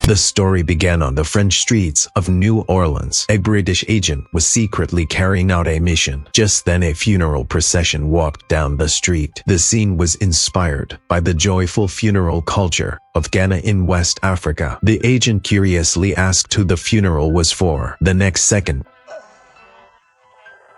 The story began on the French streets of New Orleans. A British agent was secretly carrying out a mission. Just then a funeral procession walked down the street. The scene was inspired by the joyful funeral culture of Ghana in West Africa. The agent curiously asked who the funeral was for. The next second,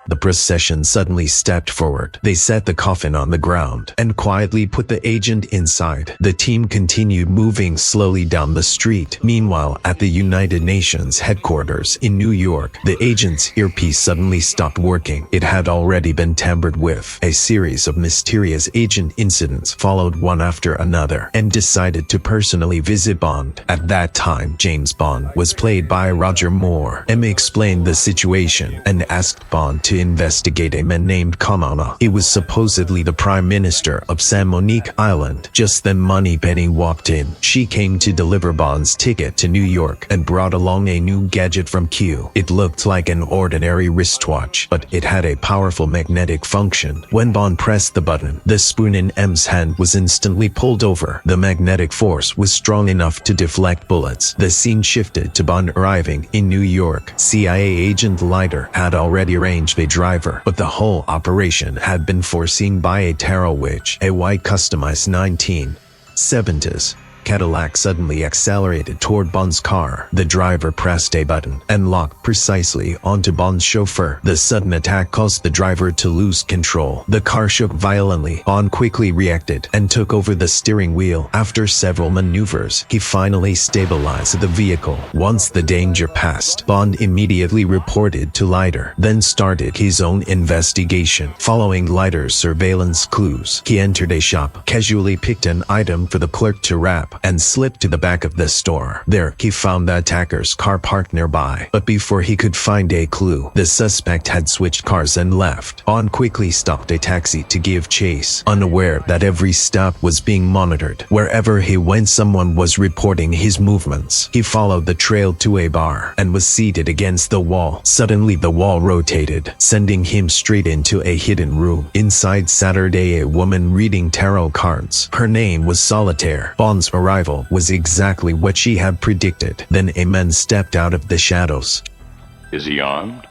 the procession suddenly stepped forward. They set the coffin on the ground and quietly put the agent inside. The team continued moving slowly down the street. Meanwhile, at the United Nations headquarters in New York, the agent's earpiece suddenly stopped working. It had already been tampered with. A series of mysterious agent incidents followed one after another and decided to personally visit Bond. At that time, James Bond was played by Roger Moore. M explained the situation and asked Bond to investigate a man named Kananga. He was supposedly the Prime Minister of San Monique Island. Just then Moneypenny walked in. She came to deliver Bond's ticket to New York and brought along a new gadget from Q. It looked like an ordinary wristwatch, but it had a powerful magnetic function. When Bond pressed the button, the spoon in M's hand was instantly pulled over. The magnetic force was strong enough to deflect bullets. The scene shifted to Bond arriving in New York. CIA agent Leiter had already arranged a driver, but the whole operation had been foreseen by a tarot witch. A white customized 1970s Cadillac suddenly accelerated toward Bond's car. The driver pressed a button and locked precisely onto Bond's chauffeur. The sudden attack caused the driver to lose control. The car shook violently. Bond quickly reacted and took over the steering wheel. After several maneuvers, he finally stabilized the vehicle. Once the danger passed, Bond immediately reported to Leiter, then started his own investigation. Following Leiter's surveillance clues, he entered a shop, casually picked an item for the clerk to wrap, and slipped to the back of the store. There, he found the attacker's car parked nearby. But before he could find a clue, the suspect had switched cars and left. Bond quickly stopped a taxi to give chase, unaware that every stop was being monitored. Wherever he went, someone was reporting his movements. He followed the trail to a bar and was seated against the wall. Suddenly, the wall rotated, sending him straight into a hidden room. Inside sat a woman reading tarot cards. Her name was Solitaire. Bond's arrival was exactly what she had predicted. Then a man stepped out of the shadows. Is he armed?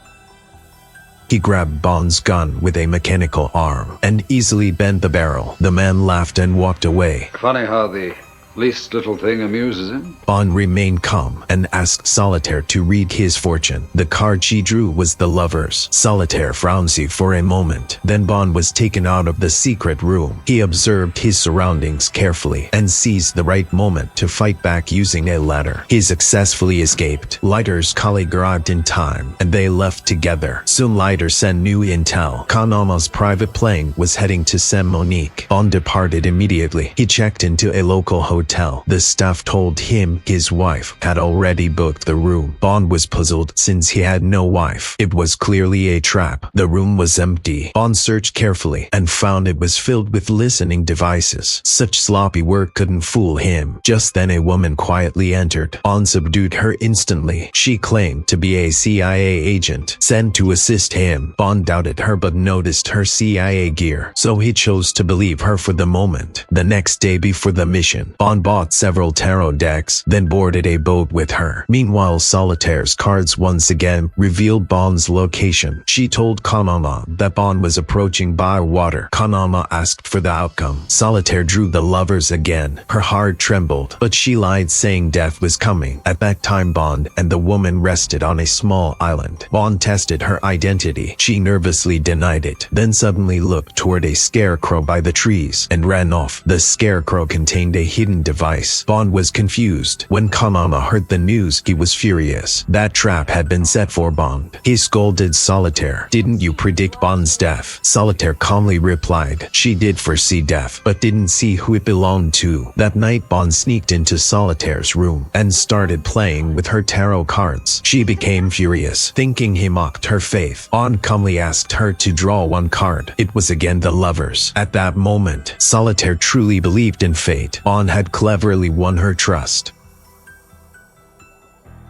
He grabbed Bond's gun with a mechanical arm and easily bent the barrel. The man laughed and walked away. Funny how the least little thing amuses him. Bond remained calm and asked Solitaire to read his fortune. The card she drew was the Lovers. Solitaire frowned for a moment. Then Bond was taken out of the secret room. He observed his surroundings carefully and seized the right moment to fight back using a ladder. He successfully escaped. Leiter's colleague arrived in time and they left together. Soon Leiter sent new intel. Kananga's private plane was heading to San Monique. Bond departed immediately. He checked into a local hotel. The staff told him his wife had already booked the room. Bond was puzzled since he had no wife. It was clearly a trap. The room was empty. Bond searched carefully and found it was filled with listening devices. Such sloppy work couldn't fool him. Just then a woman quietly entered. Bond subdued her instantly. She claimed to be a CIA agent sent to assist him. Bond doubted her but noticed her CIA gear, so he chose to believe her for the moment. The next day before the mission, Bond bought several tarot decks, then boarded a boat with her. Meanwhile, Solitaire's cards once again revealed Bond's location. She told Kananga that Bond was approaching by water. Kananga asked for the outcome. Solitaire drew the Lovers again. Her heart trembled, but she lied, saying death was coming. At that time, Bond and the woman rested on a small island. Bond tested her identity. She nervously denied it, then suddenly looked toward a scarecrow by the trees and ran off. The scarecrow contained a hidden device. Bond was confused. When Kananga heard the news, he was furious. That trap had been set for Bond. He scolded Solitaire. "Didn't you predict Bond's death?" Solitaire calmly replied, "She did foresee death, but didn't see who it belonged to." That night, Bond sneaked into Solitaire's room and started playing with her tarot cards. She became furious, thinking he mocked her faith. Bond calmly asked her to draw one card. It was again the Lovers. At that moment, Solitaire truly believed in fate. Bond had cleverly won her trust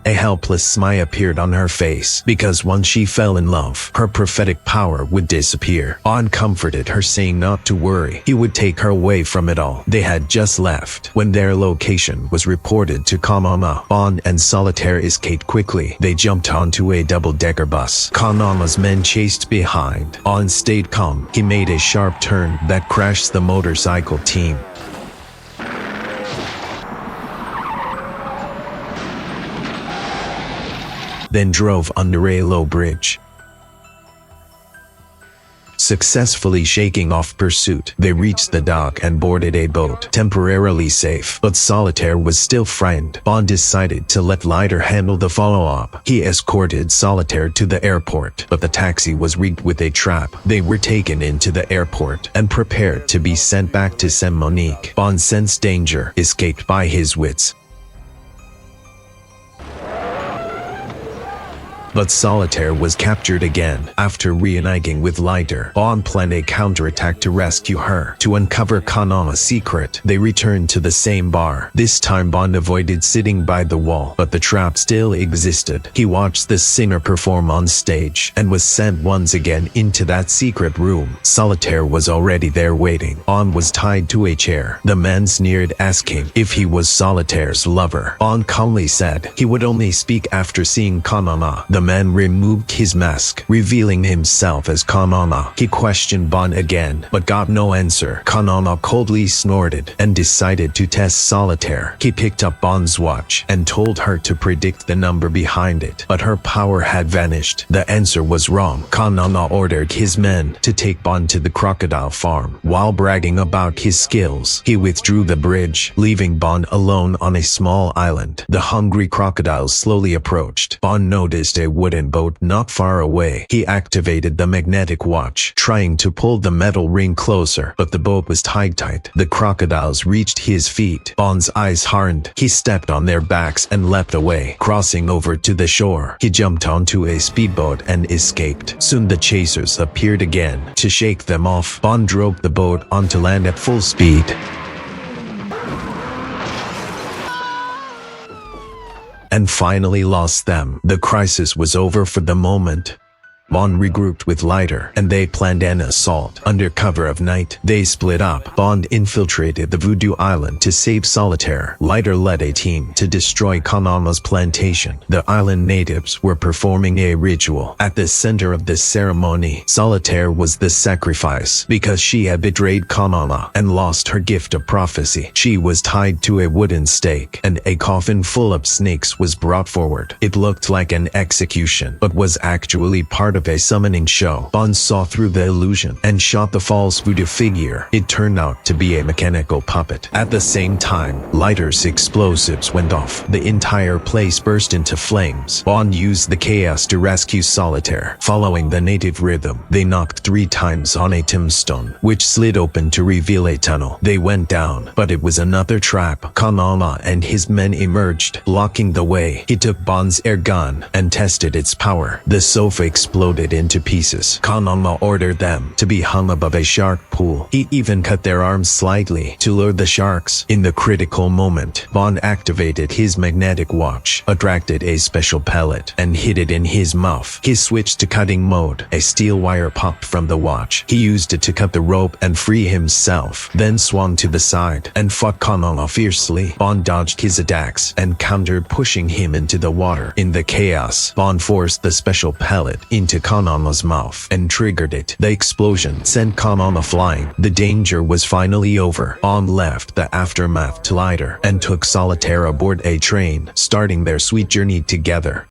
A helpless smile appeared on her face, because once she fell in love, her prophetic power would disappear. Bond comforted her, saying not to worry, he would take her away from it all. They had just left when their location was reported to Kananga. Bond and Solitaire escaped quickly. They jumped onto a double-decker bus. Kananga's men chased behind. Bond stayed calm. He made a sharp turn that crashed the motorcycle team. Then drove under a low bridge. Successfully shaking off pursuit, they reached the dock and boarded a boat, temporarily safe. But Solitaire was still frightened. Bond decided to let Leiter handle the follow-up. He escorted Solitaire to the airport, but the taxi was rigged with a trap. They were taken into the airport and prepared to be sent back to San Monique. Bond sensed danger, escaped by his wits. But Solitaire was captured again. After reuniting with Leiter, Bond planned a counterattack to rescue her. To uncover Kananga's secret, they returned to the same bar. This time Bond avoided sitting by the wall, but the trap still existed. He watched the singer perform on stage, and was sent once again into that secret room. Solitaire was already there waiting. Bond was tied to a chair. The man sneered, asking if he was Solitaire's lover. Bond calmly said he would only speak after seeing Kananga. The man removed his mask, revealing himself as Kananga. He questioned Bond again, but got no answer. Kananga coldly snorted and decided to test Solitaire. He picked up Bond's watch and told her to predict the number behind it, but her power had vanished. The answer was wrong. Kananga ordered his men to take Bond to the crocodile farm. While bragging about his skills, he withdrew the bridge, leaving Bond alone on a small island. The hungry crocodiles slowly approached. Bond noticed a wooden boat not far away. He activated the magnetic watch, trying to pull the metal ring closer, but the boat was tied tight. The crocodiles reached his feet. Bond's eyes hardened. He stepped on their backs and leapt away. Crossing over to the shore, he jumped onto a speedboat and escaped. Soon the chasers appeared again. To shake them off, Bond drove the boat onto land at full speed. And finally lost them. The crisis was over for the moment. Bond regrouped with Leiter, and they planned an assault. Under cover of night, they split up. Bond infiltrated the Voodoo Island to save Solitaire. Leiter led a team to destroy Kananga's plantation. The island natives were performing a ritual. At the center of this ceremony, Solitaire was the sacrifice, because she had betrayed Kananga and lost her gift of prophecy. She was tied to a wooden stake, and a coffin full of snakes was brought forward. It looked like an execution, but was actually part of a summoning show. Bond saw through the illusion and shot the false voodoo figure. It turned out to be a mechanical puppet. At the same time, Leiter's explosives went off. The entire place burst into flames. Bond used the chaos to rescue Solitaire. Following the native rhythm, they knocked 3 times on a tombstone, which slid open to reveal a tunnel. They went down, but it was another trap. Kananga and his men emerged, blocking the way. He took Bond's air gun and tested its power. The sofa exploded into pieces. Kananga ordered them to be hung above a shark pool. He even cut their arms slightly to lure the sharks. In the critical moment, Bond activated his magnetic watch, attracted a special pellet, and hid it in his mouth. He switched to cutting mode. A steel wire popped from the watch. He used it to cut the rope and free himself, then swung to the side and fought Kananga fiercely. Bond dodged his attacks and countered, pushing him into the water. In the chaos, Bond forced the special pellet into Kananga's mouth and triggered it. The explosion sent Kananga flying. The danger was finally over. Bond left the aftermath to Leiter and took Solitaire aboard a train, starting their sweet journey together.